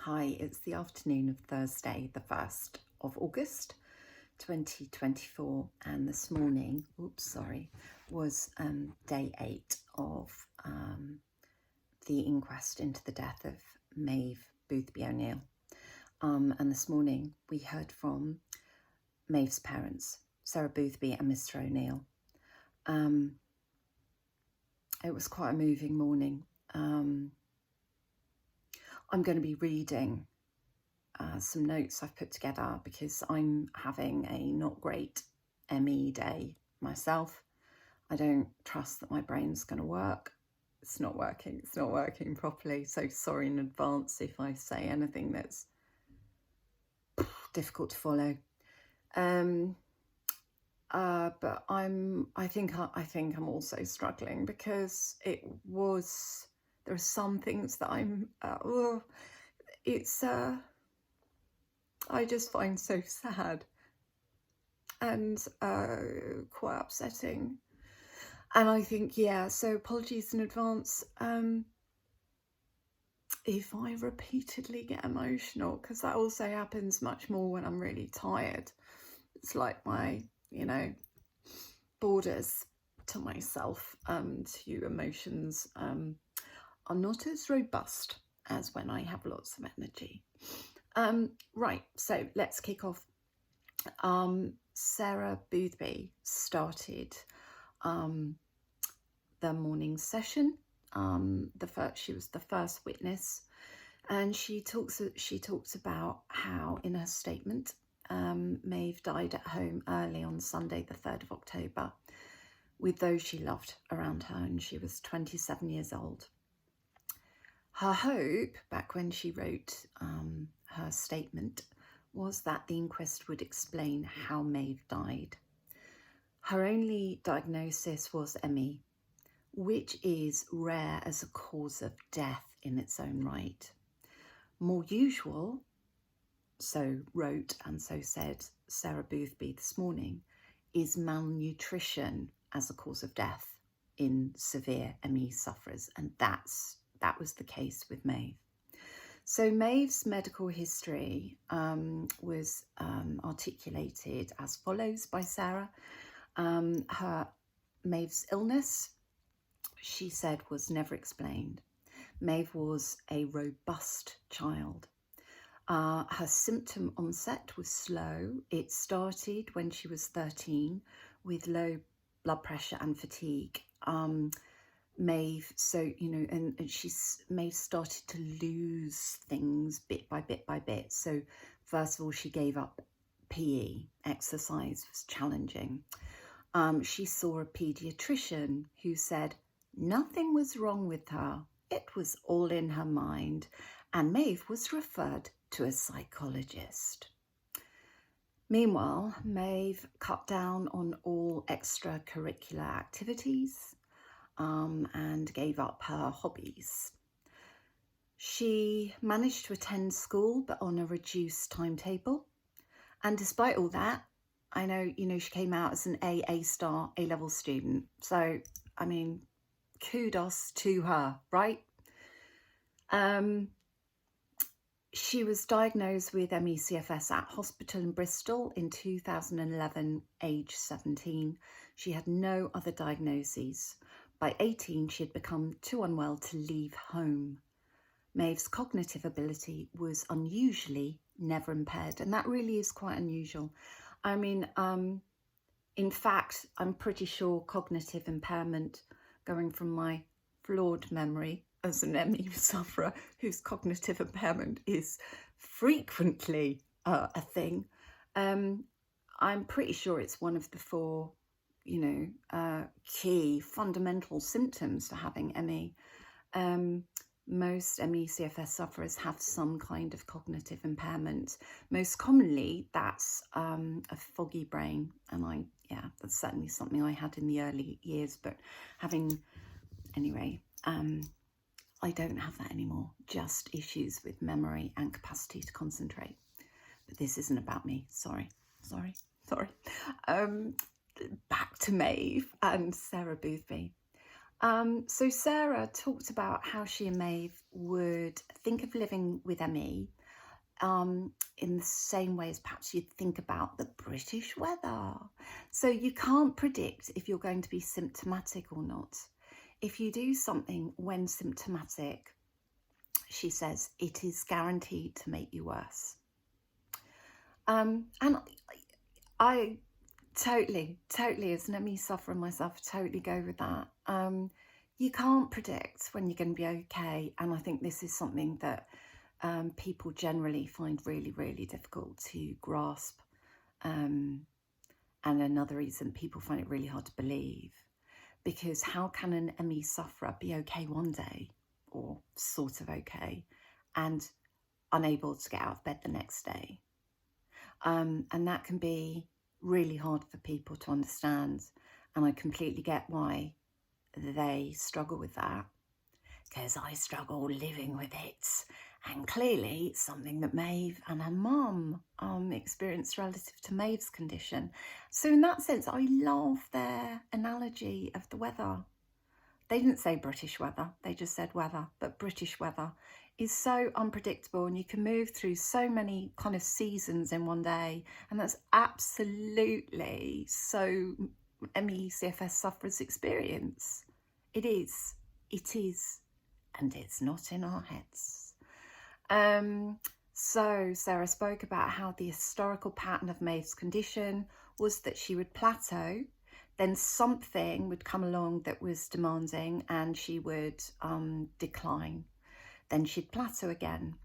Hi, it's the afternoon of Thursday, the 1st of August 2024, and this morning, was day 8 of the inquest into the death of Maeve Boothby-O'Neill. And this morning we heard from Maeve's parents, Sarah Boothby and Mr. O'Neill. It was quite a moving morning. I'm going to be reading some notes I've put together because I'm having a not great ME day myself. I don't trust that my brain's going to work. It's not working properly. So sorry in advance if I say anything that's difficult to follow. But I think I'm also struggling because there are some things that I just find so sad and quite upsetting. And I think, so apologies in advance if I repeatedly get emotional, because that also happens much more when I'm really tired. It's like my, borders to myself to emotions are not as robust as when I have lots of energy. Right, so let's kick off. Sarah Boothby started the morning session. She was the first witness, and she talks about how, in her statement, Maeve died at home early on Sunday, the 3rd of October, with those she loved around her, and she was 27 years old. Her hope, back when she wrote her statement, was that the inquest would explain how Maeve died. Her only diagnosis was ME, which is rare as a cause of death in its own right. More usual, so wrote and so said Sarah Boothby this morning, is malnutrition as a cause of death in severe ME sufferers, and that was the case with Maeve. So Maeve's medical history was articulated as follows by Sarah. Maeve's illness, she said, was never explained. Maeve was a robust child. Her symptom onset was slow. It started when she was 13 with low blood pressure and fatigue. Maeve started to lose things bit by bit. So first of all, she gave up PE. Exercise was challenging. She saw a paediatrician who said nothing was wrong with her. It was all in her mind, and Maeve was referred to a psychologist. Meanwhile, Maeve cut down on all extracurricular activities and gave up her hobbies. She managed to attend school, but on a reduced timetable. And despite all that, I know, she came out as an A star A-level student. So, I mean, kudos to her, right? She was diagnosed with CFS at hospital in Bristol in 2011, age 17. She had no other diagnoses. By 18, she had become too unwell to leave home. Maeve's cognitive ability was unusually never impaired, and that really is quite unusual. I mean, in fact, I'm pretty sure cognitive impairment, going from my flawed memory as an ME sufferer whose cognitive impairment is frequently a thing, I'm pretty sure it's one of the 4, key fundamental symptoms to having ME. Most ME CFS sufferers have some kind of cognitive impairment. Most commonly, that's a foggy brain, and that's certainly something I had in the early years. But I don't have that anymore. Just issues with memory and capacity to concentrate. But this isn't about me. Sorry. Back to Maeve and Sarah Boothby. So Sarah talked about how she and Maeve would think of of living with ME in the same way as perhaps you'd think about the British weather. So you can't predict if you're going to be symptomatic or not. If you do something when symptomatic, she says, it is guaranteed to make you worse. And I totally, as an ME sufferer myself, totally go with that. You can't predict when you're going to be okay. And I think this is something that people generally find really, really difficult to grasp. And another reason people find it really hard to believe, because how can an ME sufferer be okay one day, or sort of okay, and unable to get out of bed the next day? And that can be really hard for people to understand. And I completely get why they struggle with that, because I struggle living with it. And clearly it's something that Maeve and her mum experienced relative to Maeve's condition. So in that sense, I love their analogy of the weather. They didn't say British weather, they just said weather, but British weather is so unpredictable, and you can move through so many kind of seasons in one day, and that's absolutely so ME CFS sufferers experience. It is, and it's not in our heads. So Sarah spoke about how the historical pattern of Maeve's condition was that she would plateau, then something would come along that was demanding and she would decline. Then she'd plateau again.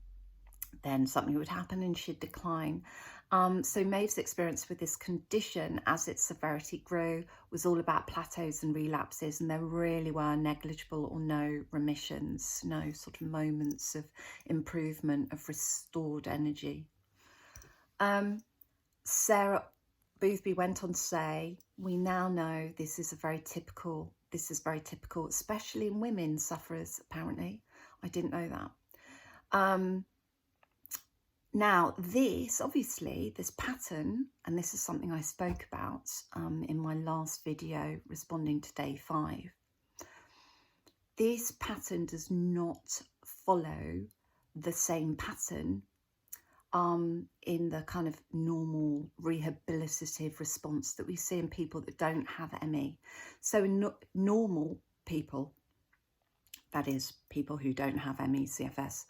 Then something would happen and she'd decline. So Maeve's experience with this condition as its severity grew was all about plateaus and relapses, and there really were negligible or no remissions, no sort of moments of improvement, of restored energy. Sarah Boothby went on to say, we now know this is very typical, especially in women sufferers, apparently. I didn't know that. Now, this pattern, and this is something I spoke about in my last video responding to day 5. This pattern does not follow the same pattern in the kind of normal rehabilitative response that we see in people that don't have ME. So in normal people, that is people who don't have ME CFS,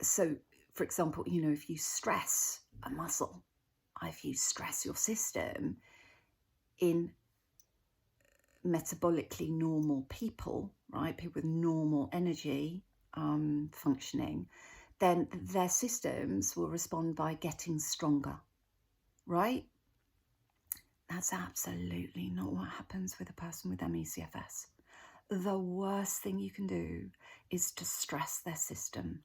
so for example, you know, if you stress a muscle, if you stress your system, in metabolically normal people, right, people with normal energy functioning, then their systems will respond by getting stronger, right? That's absolutely not what happens with a person with ME CFS. The worst thing you can do is to stress their system.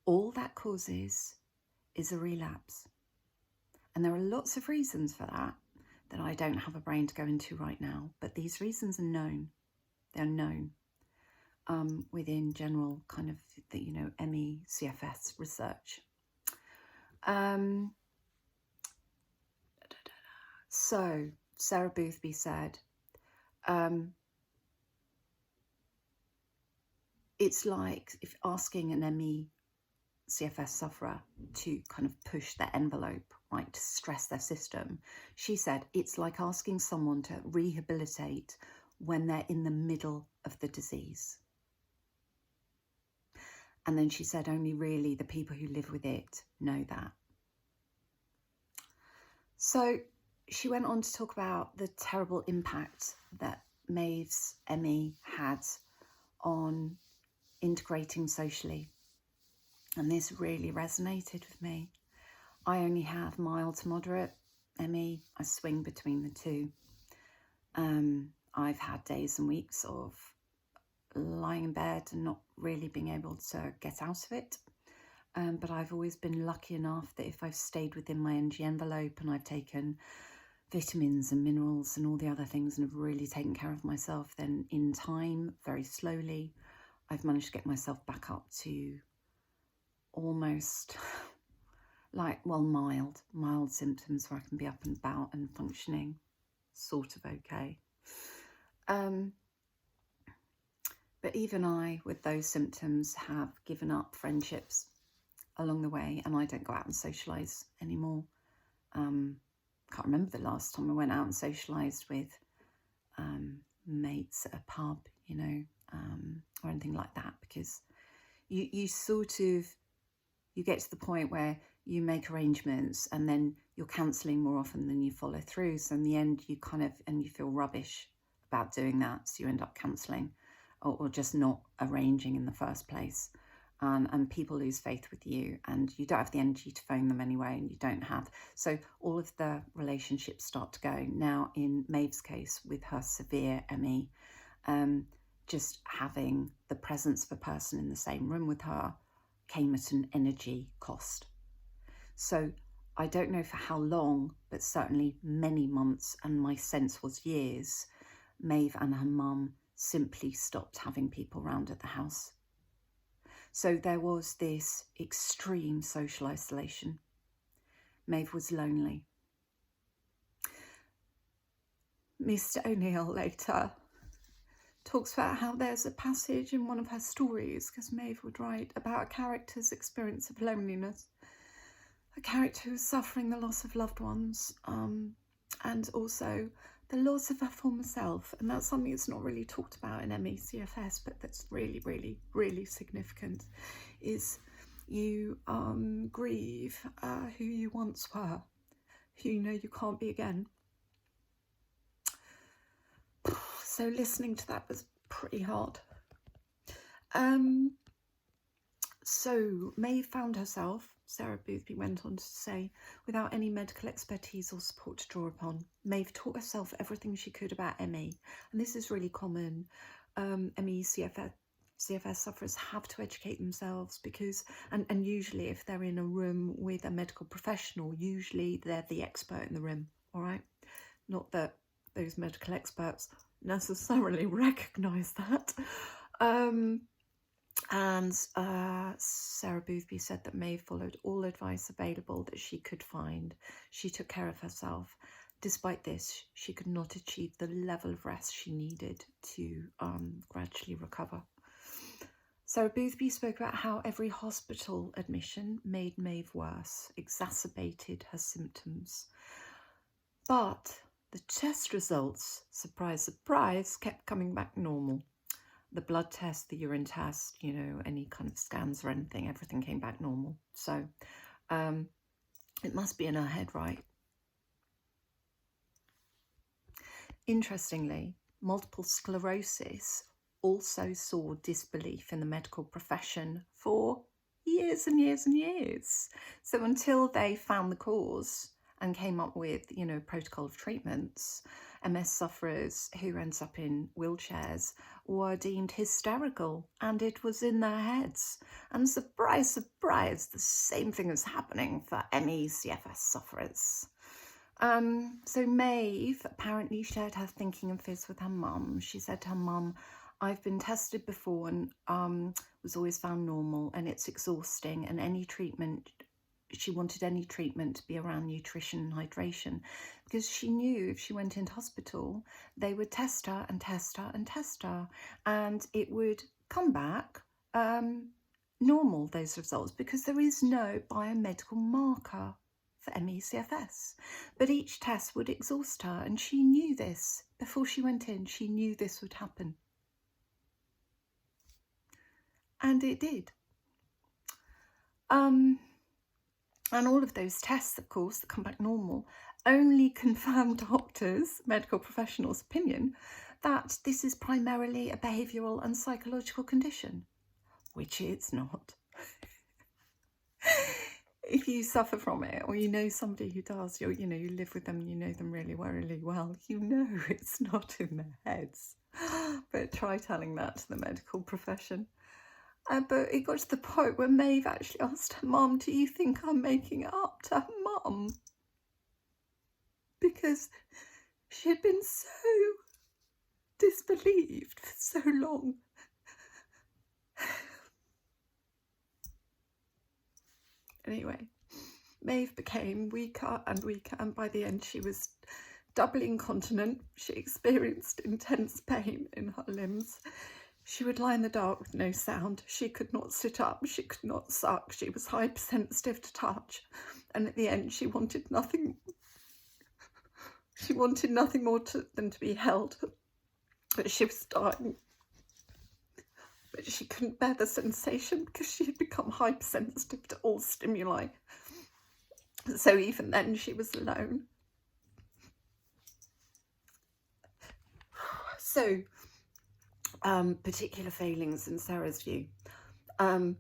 All that causes is a relapse. And there are lots of reasons for that I don't have a brain to go into right now, but these reasons are known. They're known within general kind of, you know, ME CFS research. So Sarah Boothby said, it's like if asking an ME CFS sufferer to kind of push their envelope, right, to stress their system. She said it's like asking someone to rehabilitate when they're in the middle of the disease. And then she said only really the people who live with it know that. So she went on to talk about the terrible impact that Maeve's ME had on integrating socially. And this really resonated with me. I only have mild to moderate ME. I swing between the two. I've had days and weeks of lying in bed and not really being able to get out of it. But I've always been lucky enough that if I've stayed within my energy envelope and I've taken vitamins and minerals and all the other things and have really taken care of myself, then in time, very slowly, I've managed to get myself back up to almost like, well, mild symptoms where I can be up and about and functioning sort of okay. But even I, with those symptoms, have given up friendships along the way, and I don't go out and socialise anymore. Can't remember the last time I went out and socialised with mates at a pub, you know, or anything like that, because you sort of, you get to the point where you make arrangements and then you're cancelling more often than you follow through. So in the end, you kind of, and you feel rubbish about doing that. So you end up cancelling or just not arranging in the first place. And people lose faith with you, and you don't have the energy to phone them anyway, and you don't have. So all of the relationships start to go. Now, in Maeve's case, with her severe ME, just having the presence of a person in the same room with her came at an energy cost. So I don't know for how long, but certainly many months, and my sense was years, Maeve and her mum simply stopped having people round at the house. So there was this extreme social isolation. Maeve was lonely. Mr. O'Neill later talks about how there's a passage in one of her stories, because Maeve would write about a character's experience of loneliness, a character who was suffering the loss of loved ones, and also the loss of her former self. And that's something that's not really talked about in ME CFS, but that's really, really, really significant, is you grieve who you once were, who you know you can't be again. So listening to that was pretty hard. So Maeve found herself, Sarah Boothby went on to say, without any medical expertise or support to draw upon. Maeve taught herself everything she could about ME, and this is really common. ME CFS sufferers have to educate themselves because, and usually if they're in a room with a medical professional, usually they're the expert in the room, all right? Not that those medical experts necessarily recognise that. And Sarah Boothby said that Maeve followed all advice available that she could find. She took care of herself. Despite this, she could not achieve the level of rest she needed to gradually recover. Sarah Boothby spoke about how every hospital admission made Maeve worse, exacerbated her symptoms. But the test results, surprise, surprise, kept coming back normal. The blood test, the urine test, you know, any kind of scans or anything, everything came back normal. So it must be in her head, right? Interestingly, multiple sclerosis also saw disbelief in the medical profession for years and years and years. So until they found the cause and came up with, you know, protocol of treatments, MS sufferers who ends up in wheelchairs were deemed hysterical, and it was in their heads. And surprise, surprise, the same thing is happening for ME CFS sufferers. So Maeve apparently shared her thinking and fears with her mum. She said to her mum, I've been tested before and was always found normal, and it's exhausting, and any treatment, she wanted any treatment to be around nutrition and hydration, because she knew if she went into hospital, they would test her and test her and test her, and it would come back normal, those results, because there is no biomedical marker for ME CFS. But each test would exhaust her, and she knew this before she went in. She knew this would happen. And it did. And all of those tests, of course, that come back normal, only confirm doctors, medical professionals' opinion that this is primarily a behavioural and psychological condition, which it's not. If you suffer from it, or you know somebody who does, you know, you live with them, you know them really, really well, you know it's not in their heads. But try telling that to the medical profession. But it got to the point where Maeve actually asked her mum, do you think I'm making it up to her mum? Because she had been so disbelieved for so long. Anyway, Maeve became weaker and weaker, and by the end she was doubly incontinent. She experienced intense pain in her limbs. She would lie in the dark with no sound. She could not sit up. She could not suck. She was hypersensitive to touch. And at the end, she wanted nothing. She wanted nothing more than to be held. But she was dying. But she couldn't bear the sensation because she had become hypersensitive to all stimuli. So even then, she was alone. So, particular failings in Sarah's view. I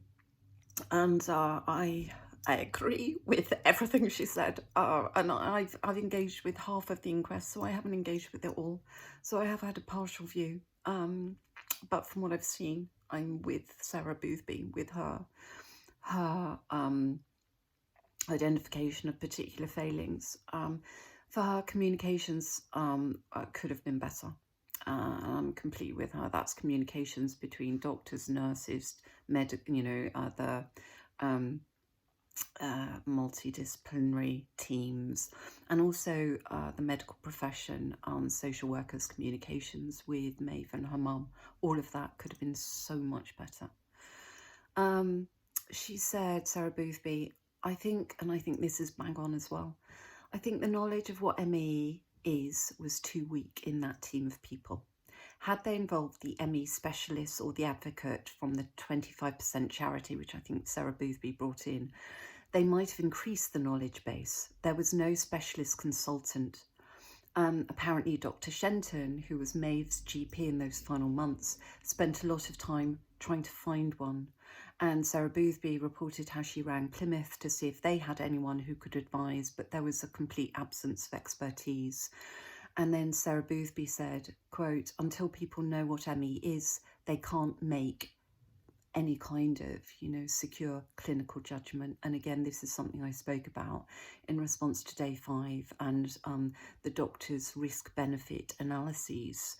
agree with everything she said, and I've engaged with half of the inquest, so I haven't engaged with it all. So I have had a partial view, but from what I've seen, I'm with Sarah Boothby, with her identification of particular failings. For her, communications could have been better. I'm completely with her. That's communications between doctors, nurses, the multidisciplinary teams, and also the medical profession, social workers' communications with Maeve and her mum. All of that could have been so much better. She said, Sarah Boothby, I think this is bang on as well, I think the knowledge of what ME was too weak in that team of people. Had they involved the ME specialists or the advocate from the 25% charity, which I think Sarah Boothby brought in, they might have increased the knowledge base. There was no specialist consultant. Apparently Dr. Shenton, who was Maeve's GP in those final months, spent a lot of time trying to find one. And Sarah Boothby reported how she rang Plymouth to see if they had anyone who could advise, but there was a complete absence of expertise. And then Sarah Boothby said, quote, until people know what ME is, they can't make any kind of, secure clinical judgment. And again, this is something I spoke about in response to day 5 and the doctor's risk-benefit analyses,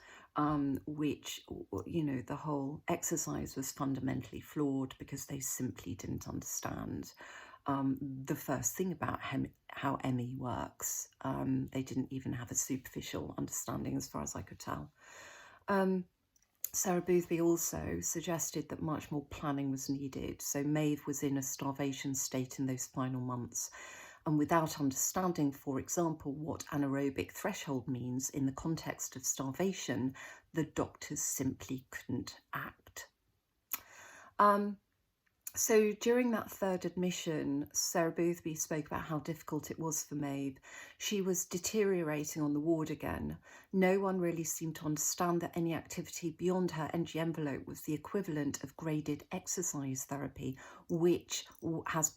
which, the whole exercise was fundamentally flawed because they simply didn't understand the first thing about how ME works. They didn't even have a superficial understanding as far as I could tell. Sarah Boothby also suggested that much more planning was needed. So Maeve was in a starvation state in those final months. And without understanding, for example, what anaerobic threshold means in the context of starvation, the doctors simply couldn't act. So during that third admission, Sarah Boothby spoke about how difficult it was for Maeve. She was deteriorating on the ward again. No one really seemed to understand that any activity beyond her NG envelope was the equivalent of graded exercise therapy, which has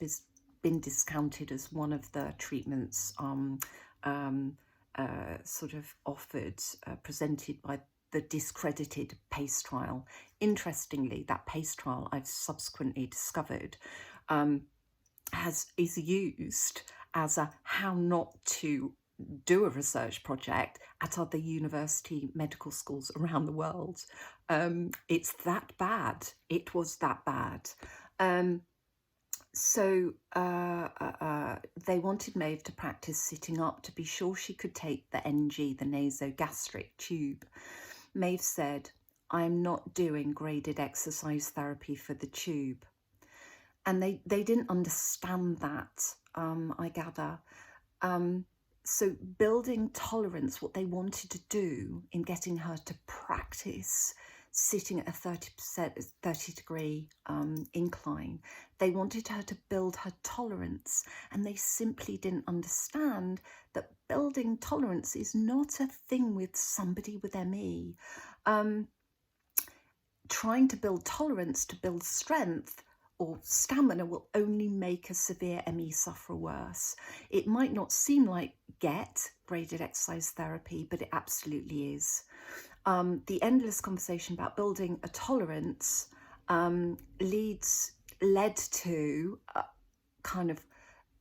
been discounted as one of the treatments sort of offered, presented by the discredited PACE trial. Interestingly, that PACE trial, I've subsequently discovered, is used as a how not to do a research project at other university medical schools around the world. It's that bad. It was that bad. So they wanted Maeve to practice sitting up to be sure she could take the NG, the nasogastric tube. Maeve said, I am not doing graded exercise therapy for the tube. And they didn't understand that, I gather. So building tolerance, what they wanted to do in getting her to practice sitting at a 30 degree incline, they wanted her to build her tolerance, and they simply didn't understand that building tolerance is not a thing with somebody with ME. Trying to build tolerance to build strength or stamina will only make a severe ME sufferer worse. It might not seem like graded exercise therapy, but it absolutely is. The endless conversation about building a tolerance led to kind of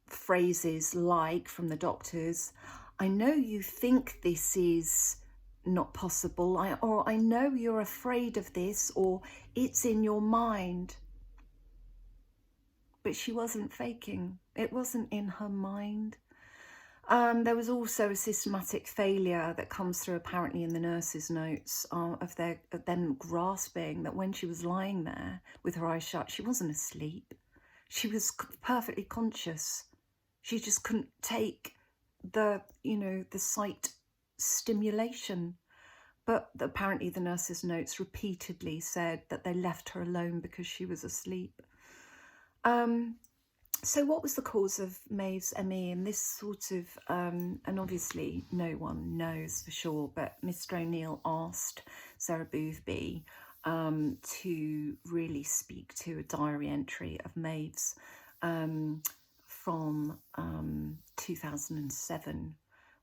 phrases like from the doctors, I know you think this is not possible, or I know you're afraid of this, or it's in your mind. But she wasn't faking. It wasn't in her mind. There was also a systematic failure that comes through apparently in the nurse's notes of them grasping that when she was lying there with her eyes shut, she wasn't asleep. She was perfectly conscious. She just couldn't take the sight stimulation. But apparently the nurse's notes repeatedly said that they left her alone because she was asleep. So what was the cause of Maeve's ME? And this sort of, and obviously no one knows for sure, but Mr. O'Neill asked Sarah Boothby to really speak to a diary entry of Maeve's from 2007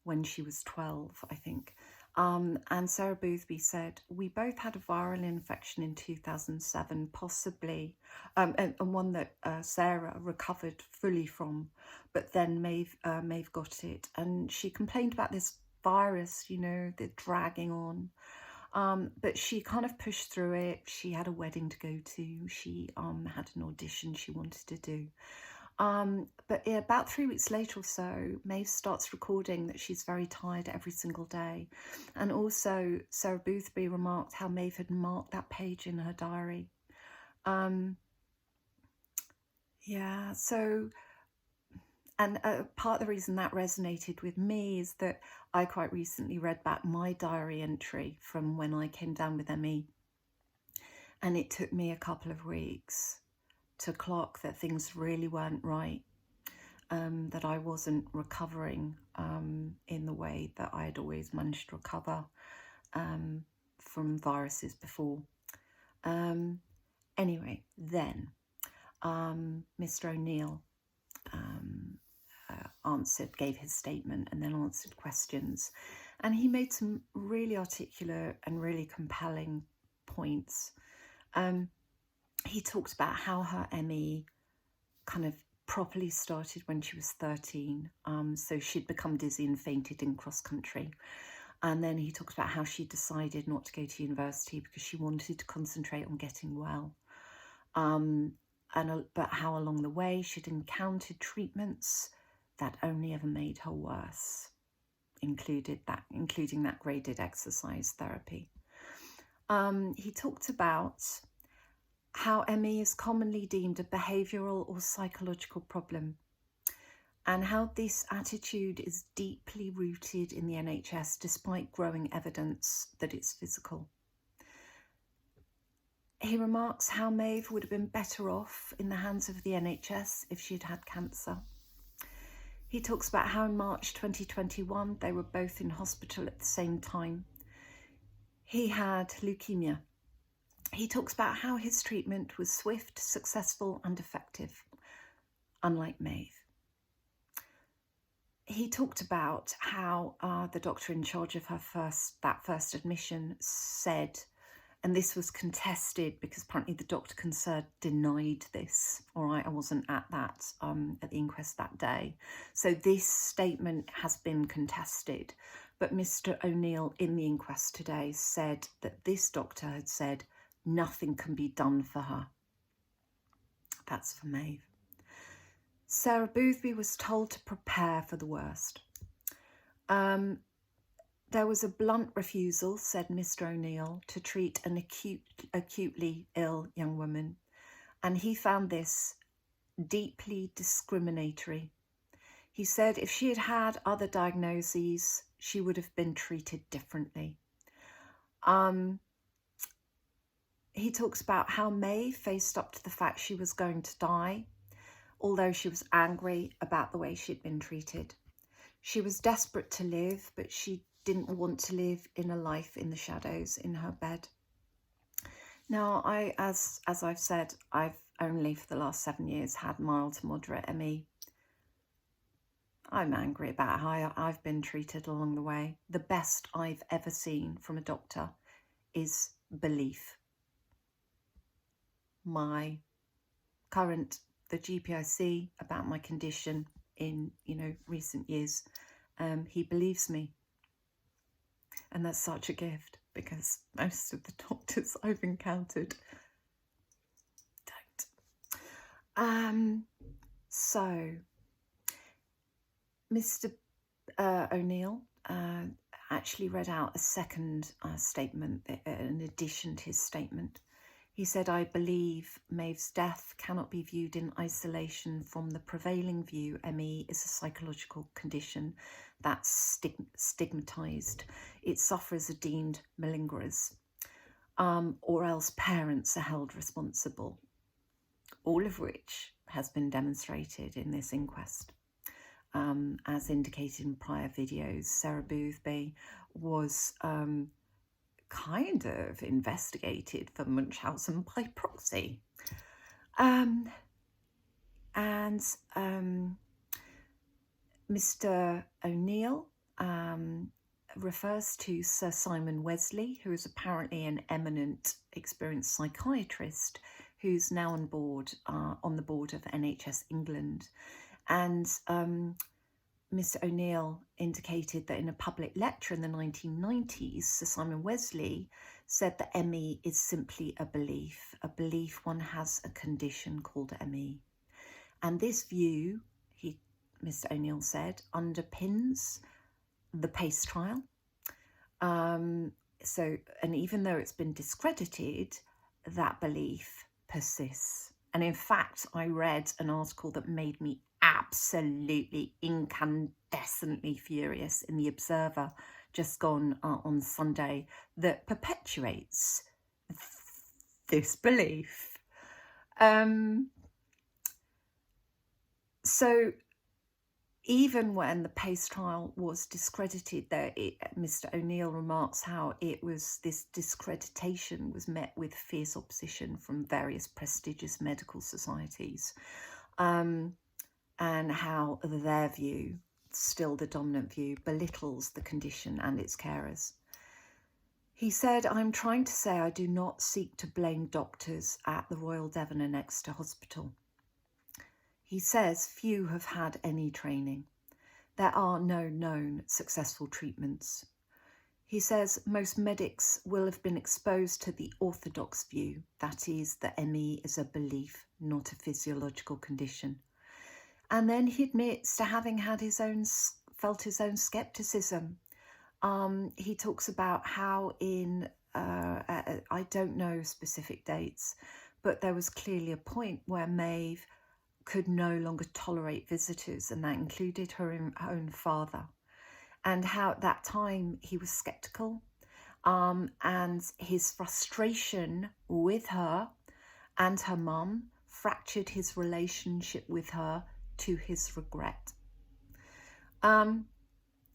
when she was 12, I think. And Sarah Boothby said, we both had a viral infection in 2007, possibly, and one that Sarah recovered fully from, but then Maeve got it. And she complained about this virus, the dragging on. But she kind of pushed through it. She had a wedding to go to. She had an audition she wanted to do. But yeah, about 3 weeks later or so, Maeve starts recording that she's very tired every single day. And also Sarah Boothby remarked how Maeve had marked that page in her diary. Yeah, so, and part of the reason that resonated with me is that I quite recently read back my diary entry from when I came down with ME. And it took me a couple of weeks to clock that things really weren't right, that I wasn't recovering in the way that I had always managed to recover from viruses before. Anyway, then Mr. O'Neill gave his statement and then answered questions. And he made some really articulate and really compelling points. He talked about how her ME kind of properly started when she was 13. So she'd become dizzy and fainted in cross country. And then he talked about how she decided not to go to university because she wanted to concentrate on getting well. But how along the way she'd encountered treatments that only ever made her worse, including that graded exercise therapy. He talked about how ME is commonly deemed a behavioural or psychological problem, and how this attitude is deeply rooted in the NHS despite growing evidence that it's physical. He remarks how Maeve would have been better off in the hands of the NHS if she'd had cancer. He talks about how in March 2021 they were both in hospital at the same time. He had leukemia. He talks about how his treatment was swift, successful and effective, unlike Maeve. He talked about how the doctor in charge of that first admission said, and this was contested because apparently the doctor concerned denied this. All right, I wasn't at that at the inquest that day. So this statement has been contested. But Mr. O'Neill in the inquest today said that this doctor had said nothing can be done for her. That's for Maeve. Sarah Boothby was told to prepare for the worst. There was a blunt refusal, said Mr. O'Neill, to treat an acutely ill young woman, and he found this deeply discriminatory. He said if she had had other diagnoses, she would have been treated differently. He talks about how Maeve faced up to the fact she was going to die, although she was angry about the way she'd been treated. She was desperate to live, but she didn't want to live in a life in the shadows in her bed. Now, as I've said, I've only for the last 7 years had mild to moderate ME. I'm angry about how I've been treated along the way. The best I've ever seen from a doctor is belief. The GP I see about my condition in, recent years, he believes me. And that's such a gift because most of the doctors I've encountered don't. So, Mr. O'Neill actually read out a second statement in addition to his statement. He said, "I believe Maeve's death cannot be viewed in isolation from the prevailing view ME is a psychological condition that's stigmatised. Its sufferers are deemed malingerers, or else parents are held responsible," all of which has been demonstrated in this inquest. As indicated in prior videos, Sarah Boothby was kind of investigated for Munchausen by proxy. Mr. O'Neill refers to Sir Simon Wesley, who is apparently an eminent, experienced psychiatrist who's now on the board of NHS England. And Mr. O'Neill indicated that in a public lecture in the 1990s, Sir Simon Wesley said that ME is simply a belief one has a condition called ME. And this view, Mr. O'Neill said, underpins the PACE trial. And even though it's been discredited, that belief persists. And in fact, I read an article that made me absolutely incandescently furious in The Observer, just gone on Sunday, that perpetuates this belief. So even when the PACE trial was discredited, Mr. O'Neill remarks how this discreditation was met with fierce opposition from various prestigious medical societies, and how their view, still the dominant view, belittles the condition and its carers. He said, "I'm trying to say I do not seek to blame doctors at the Royal Devon and Exeter Hospital." He says few have had any training. There are no known successful treatments. He says most medics will have been exposed to the orthodox view, that is, that ME is a belief, not a physiological condition. And then he admits to having felt his own scepticism. He talks about how I don't know specific dates, but there was clearly a point where Maeve could no longer tolerate visitors, and that included her own father, and how at that time he was sceptical, and his frustration with her and her mum fractured his relationship with her to his regret.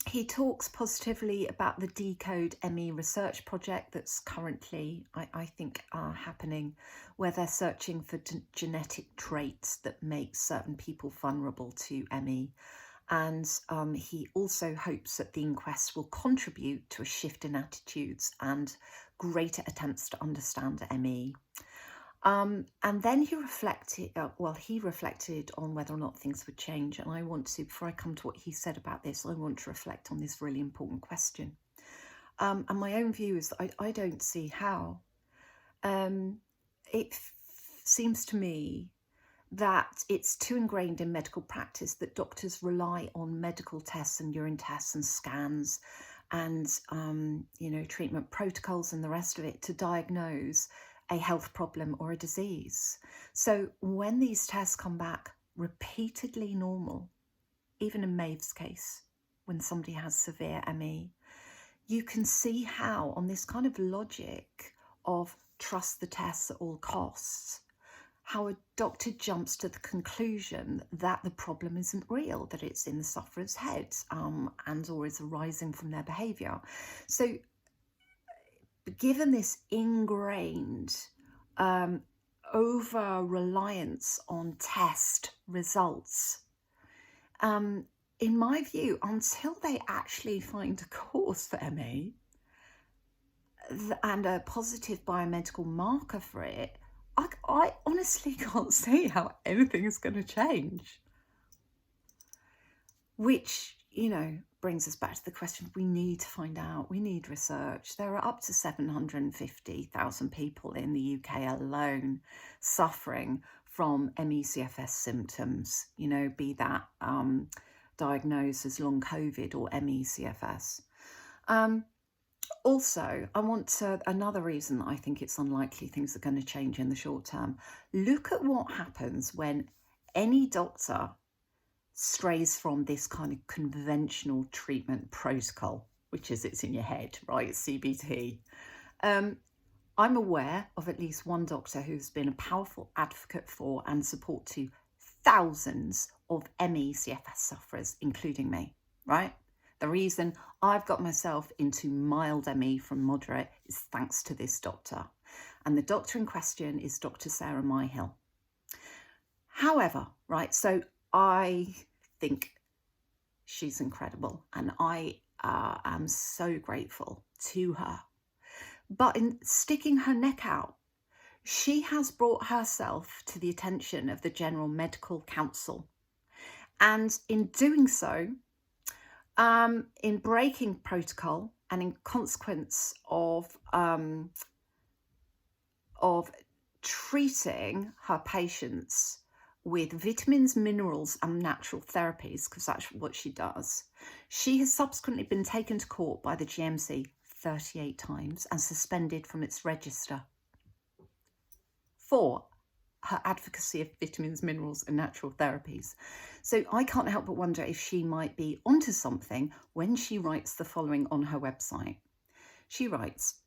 He talks positively about the Decode ME research project that's currently, I think, happening, where they're searching for genetic traits that make certain people vulnerable to ME. And he also hopes that the inquest will contribute to a shift in attitudes and greater attempts to understand ME. And then he reflected on whether or not things would change. And I want to, before I come to what he said about this, I want to reflect on this really important question. And my own view is that I don't see how. It seems to me that it's too ingrained in medical practice that doctors rely on medical tests and urine tests and scans and, treatment protocols and the rest of it to diagnose a health problem or a disease. So when these tests come back repeatedly normal, even in Maeve's case, when somebody has severe ME, you can see how on this kind of logic of trust the tests at all costs, how a doctor jumps to the conclusion that the problem isn't real, that it's in the sufferer's head, and or is arising from their behaviour. So given this ingrained over-reliance on test results, in my view, until they actually find a cause for ME and a positive biomedical marker for it, I honestly can't see how anything is going to change. Which, brings us back to the question we need to find out. We need research. There are up to 750,000 people in the UK alone suffering from ME CFS symptoms, be that diagnosed as long COVID or ME/CFS. Also, another reason I think it's unlikely things are going to change in the short term. Look at what happens when any doctor strays from this kind of conventional treatment protocol, which is it's in your head, right? CBT. I'm aware of at least one doctor who's been a powerful advocate for and support to thousands of ME/CFS sufferers, including me, right? The reason I've got myself into mild ME from moderate is thanks to this doctor. And the doctor in question is Dr. Sarah Myhill. However, right, so I think she's incredible and I am so grateful to her. But in sticking her neck out, she has brought herself to the attention of the General Medical Council. And in doing so, in breaking protocol and in consequence of treating her patients with vitamins, minerals and natural therapies, because that's what she does, she has subsequently been taken to court by the GMC 38 times and suspended from its register for her advocacy of vitamins, minerals and natural therapies. So I can't help but wonder if she might be onto something when she writes the following on her website. She writes,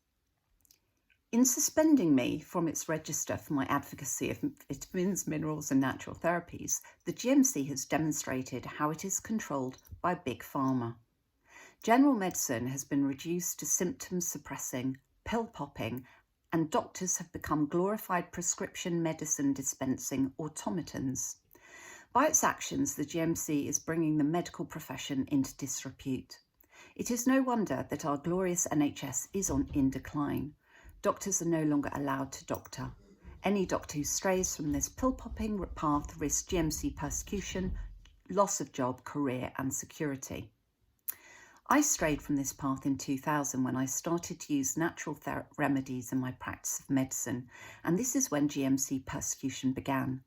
"In suspending me from its register for my advocacy of vitamins, minerals and natural therapies, the GMC has demonstrated how it is controlled by Big Pharma. General medicine has been reduced to symptom-suppressing, pill-popping, and doctors have become glorified prescription medicine dispensing automatons. By its actions, the GMC is bringing the medical profession into disrepute. It is no wonder that our glorious NHS is in decline. Doctors are no longer allowed to doctor. Any doctor who strays from this pill-popping path risks GMC persecution, loss of job, career and security. I strayed from this path in 2000 when I started to use natural remedies in my practice of medicine, and this is when GMC persecution began.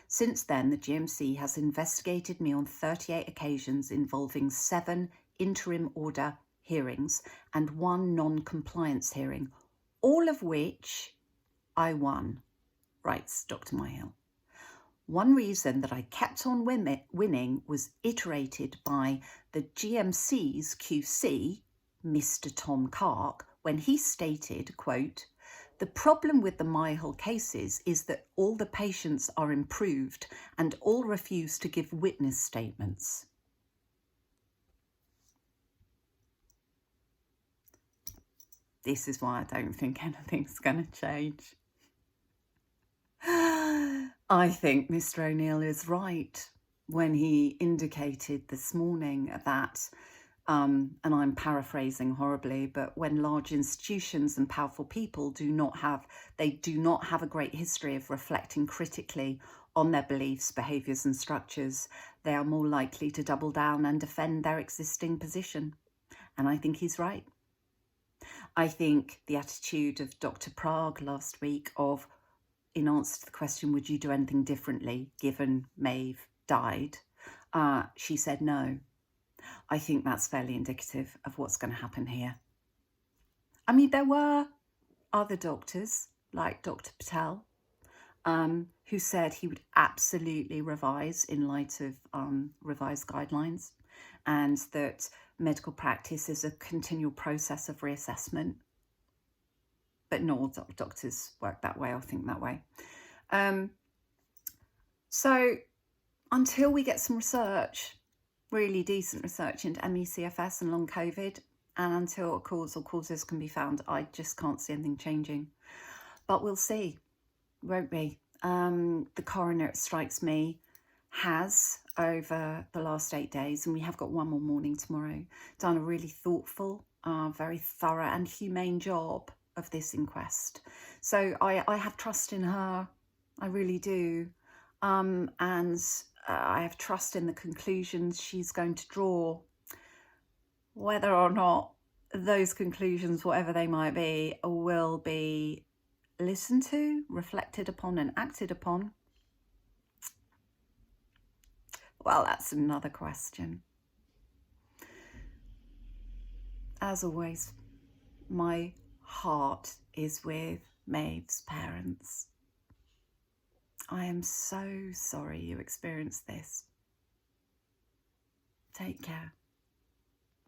Since then, the GMC has investigated me on 38 occasions involving 7 interim order hearings and 1 non-compliance hearing, all of which I won," writes Dr. Myhill. "One reason that I kept on winning was iterated by the GMC's QC, Mr. Tom Clark, when he stated, quote, 'The problem with the Myhill cases is that all the patients are improved and all refuse to give witness statements.'" This is why I don't think anything's going to change. I think Mr. O'Neill is right when he indicated this morning that, and I'm paraphrasing horribly, but when large institutions and powerful people do not have a great history of reflecting critically on their beliefs, behaviours and structures, they are more likely to double down and defend their existing position. And I think he's right. I think the attitude of Dr. Prague last week in answer to the question, would you do anything differently given Maeve died? She said no. I think that's fairly indicative of what's going to happen here. I mean, there were other doctors like Dr. Patel who said he would absolutely revise in light of revised guidelines, and that medical practice is a continual process of reassessment. But not all doctors work that way or think that way. So until we get some research, really decent research into ME/CFS and long COVID, and until a cause or causes can be found, I just can't see anything changing. But we'll see, won't we? The coroner, it strikes me, has, over the last 8 days, and we have got one more morning tomorrow, done a really thoughtful, very thorough and humane job of this inquest. So I have trust in her, I really do, and I have trust in the conclusions she's going to draw. Whether or not those conclusions, whatever they might be, will be listened to, reflected upon and acted upon, well, that's another question. as always, my heart is with Maeve's parents. I am so sorry you experienced this. Take care.